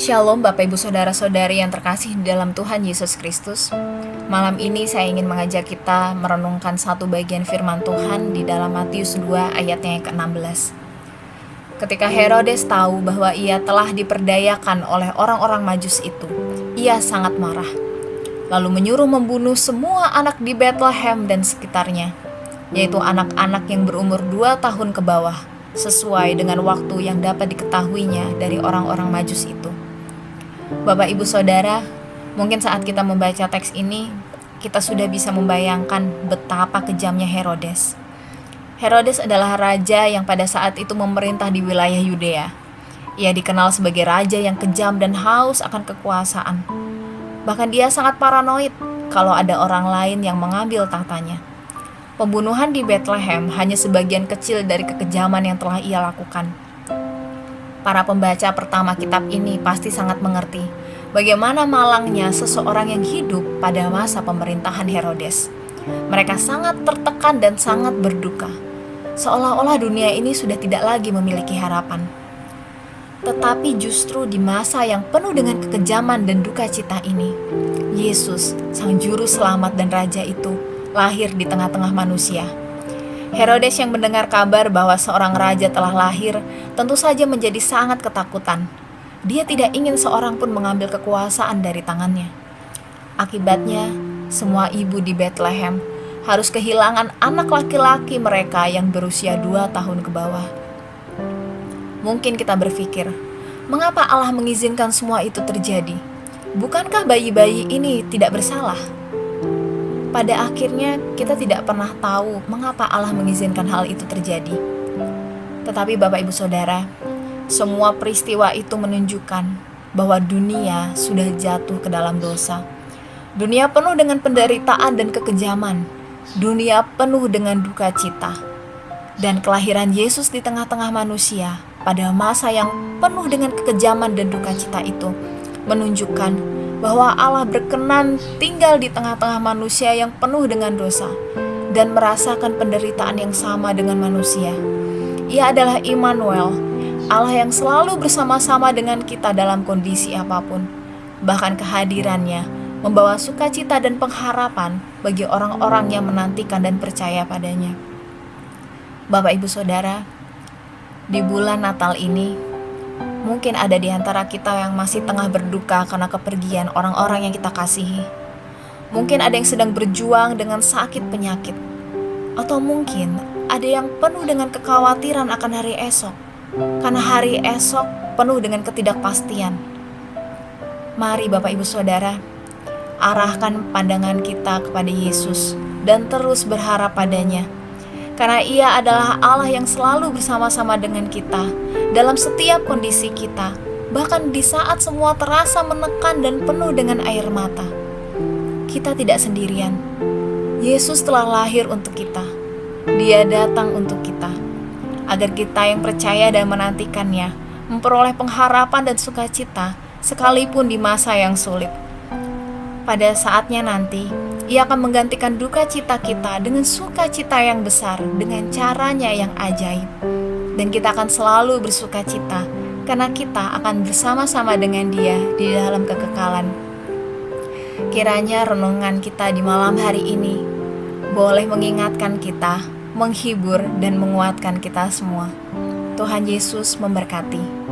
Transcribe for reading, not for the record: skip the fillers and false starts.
Shalom Bapak Ibu Saudara-saudari yang terkasih di dalam Tuhan Yesus Kristus. Malam ini saya ingin mengajak kita merenungkan satu bagian firman Tuhan di dalam Matius 2 ayatnya yang ke-16. Ketika Herodes tahu bahwa ia telah diperdayakan oleh orang-orang Majus itu, ia sangat marah. Lalu menyuruh membunuh semua anak di Bethlehem dan sekitarnya, yaitu anak-anak yang berumur 2 tahun ke bawah, sesuai dengan waktu yang dapat diketahuinya dari orang-orang Majus itu. Bapak Ibu Saudara, mungkin saat kita membaca teks ini, kita sudah bisa membayangkan betapa kejamnya Herodes. Herodes adalah raja yang pada saat itu memerintah di wilayah Yudea. Ia dikenal sebagai raja yang kejam dan haus akan kekuasaan. Bahkan dia sangat paranoid kalau ada orang lain yang mengambil tahtanya. Pembunuhan di Bethlehem hanya sebagian kecil dari kekejaman yang telah ia lakukan. Para pembaca pertama kitab ini pasti sangat mengerti bagaimana malangnya seseorang yang hidup pada masa pemerintahan Herodes. Mereka sangat tertekan dan sangat berduka, seolah-olah dunia ini sudah tidak lagi memiliki harapan. Tetapi justru di masa yang penuh dengan kekejaman dan duka cita ini, Yesus, Sang Juru Selamat dan Raja itu, lahir di tengah-tengah manusia. Herodes yang mendengar kabar bahwa seorang raja telah lahir, tentu saja menjadi sangat ketakutan. Dia tidak ingin seorang pun mengambil kekuasaan dari tangannya. Akibatnya, semua ibu di Bethlehem harus kehilangan anak laki-laki mereka yang berusia 2 tahun ke bawah. Mungkin kita berpikir, mengapa Allah mengizinkan semua itu terjadi? Bukankah bayi-bayi ini tidak bersalah? Pada akhirnya kita tidak pernah tahu mengapa Allah mengizinkan hal itu terjadi. Tetapi Bapak Ibu Saudara, semua peristiwa itu menunjukkan bahwa dunia sudah jatuh ke dalam dosa. Dunia penuh dengan penderitaan dan kekejaman. Dunia penuh dengan duka cita. Dan kelahiran Yesus di tengah-tengah manusia pada masa yang penuh dengan kekejaman dan duka cita itu menunjukkan bahwa Allah berkenan tinggal di tengah-tengah manusia yang penuh dengan dosa dan merasakan penderitaan yang sama dengan manusia. Ia adalah Immanuel, Allah yang selalu bersama-sama dengan kita dalam kondisi apapun. Bahkan kehadirannya membawa sukacita dan pengharapan bagi orang-orang yang menantikan dan percaya padanya. Bapak Ibu Saudara, di bulan Natal ini, mungkin ada di antara kita yang masih tengah berduka karena kepergian orang-orang yang kita kasihi. Mungkin ada yang sedang berjuang dengan sakit penyakit. Atau mungkin ada yang penuh dengan kekhawatiran akan hari esok, karena hari esok penuh dengan ketidakpastian. Mari Bapak Ibu Saudara, arahkan pandangan kita kepada Yesus dan terus berharap padanya. Karena Ia adalah Allah yang selalu bersama-sama dengan kita dalam setiap kondisi kita, bahkan di saat semua terasa menekan dan penuh dengan air mata. Kita tidak sendirian. Yesus telah lahir untuk kita. Dia datang untuk kita, agar kita yang percaya dan menantikannya memperoleh pengharapan dan sukacita sekalipun di masa yang sulit. Pada saatnya nanti, Ia akan menggantikan duka cita kita dengan sukacita yang besar, dengan caranya yang ajaib. Dan kita akan selalu bersuka cita, karena kita akan bersama-sama dengan Dia di dalam kekekalan. Kiranya renungan kita di malam hari ini boleh mengingatkan kita, menghibur dan menguatkan kita semua. Tuhan Yesus memberkati.